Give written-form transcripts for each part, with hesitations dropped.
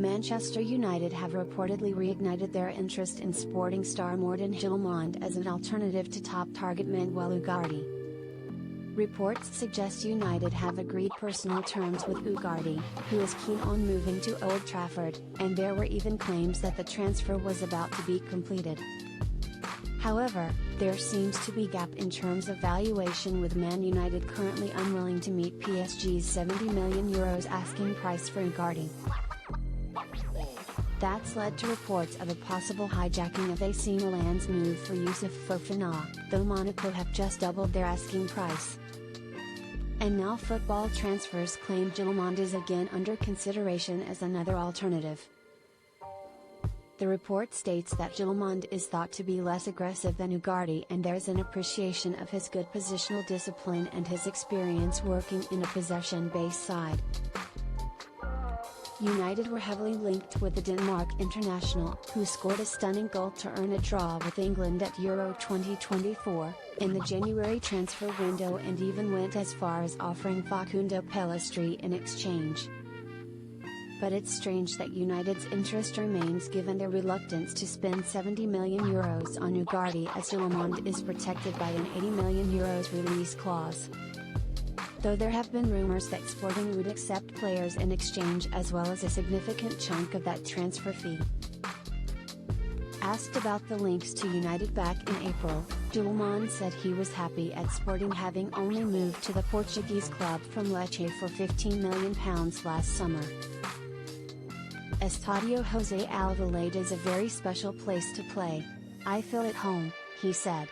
Manchester United have reportedly reignited their interest in sporting star Morten Hjulmand as an alternative to top target Manuel Ugarte. Reports suggest United have agreed personal terms with Ugarte, who is keen on moving to Old Trafford, and there were even claims that the transfer was about to be completed. However, there seems to be a gap in terms of valuation, with Man United currently unwilling to meet PSG's €70 million asking price for Ugarte. That's led to reports of a possible hijacking of AC Milan's move for Youssouf Fofana, though Monaco have just doubled their asking price. And now Football Transfers claim Hjulmand is again under consideration as another alternative. The report states that Hjulmand is thought to be less aggressive than Ugarte, and there's an appreciation of his good positional discipline and his experience working in a possession-based side. United were heavily linked with the Denmark international, who scored a stunning goal to earn a draw with England at Euro 2024, in the January transfer window, and even went as far as offering Facundo Pellistri in exchange. But it's strange that United's interest remains given their reluctance to spend €70 million on Ugarte, as Hjulmand is protected by an €80 million release clause. Though there have been rumors that Sporting would accept players in exchange as well as a significant chunk of that transfer fee. Asked about the links to United back in April, Hjulmand said he was happy at Sporting, having only moved to the Portuguese club from Lecce for £15 million last summer. Estadio José Alvalade is a very special place to play. I feel at home, he said.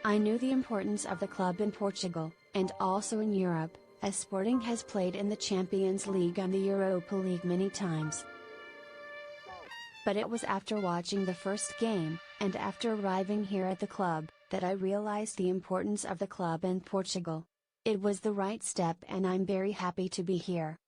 I knew the importance of the club in Portugal, and also in Europe, as Sporting has played in the Champions League and the Europa League many times. But it was after watching the first game, and after arriving here at the club, that I realized the importance of the club in Portugal. It was the right step, and I'm very happy to be here.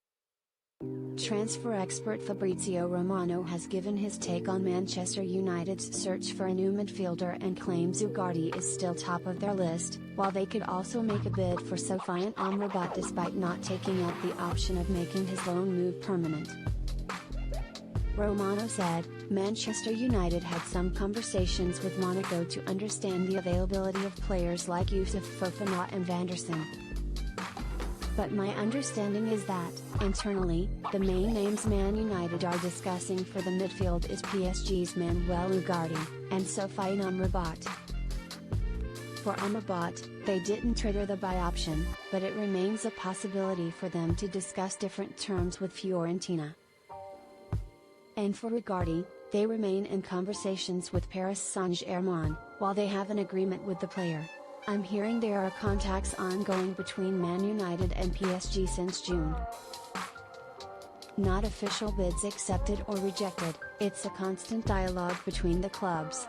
Transfer expert Fabrizio Romano has given his take on Manchester United's search for a new midfielder and claims Ugarte is still top of their list, while they could also make a bid for Sofiane Amrabat despite not taking up the option of making his loan move permanent. Romano said, Manchester United had some conversations with Monaco to understand the availability of players like Youssouf Fofana and Vanderson. But my understanding is that, internally, the main names Man United are discussing for the midfield is PSG's Manuel Ugarte, and Sofiane Amrabat. For Amrabat, they didn't trigger the buy option, but it remains a possibility for them to discuss different terms with Fiorentina. And for Ugarte, they remain in conversations with Paris Saint-Germain, while they have an agreement with the player. I'm hearing there are contacts ongoing between Man United and PSG since June. Not official bids accepted or rejected, it's a constant dialogue between the clubs.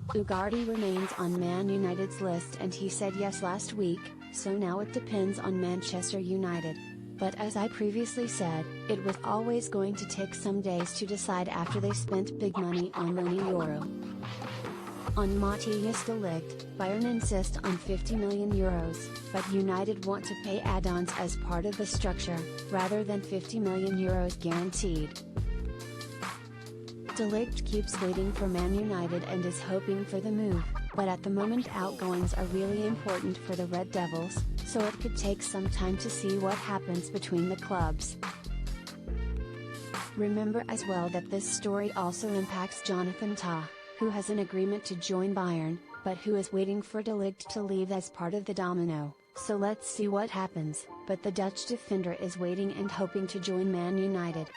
Ugarte remains on Man United's list, and he said yes last week, so now it depends on Manchester United. But as I previously said, it was always going to take some days to decide after they spent big money on Loni Euro. On Matthias de Ligt, Bayern insist on €50 million, but United want to pay add-ons as part of the structure, rather than €50 million guaranteed. De Ligt keeps waiting for Man United and is hoping for the move, but at the moment outgoings are really important for the Red Devils, so it could take some time to see what happens between the clubs. Remember as well that this story also impacts Jonathan Tah, who has an agreement to join Bayern, but who is waiting for De Ligt to leave as part of the domino, so let's see what happens, but the Dutch defender is waiting and hoping to join Man United.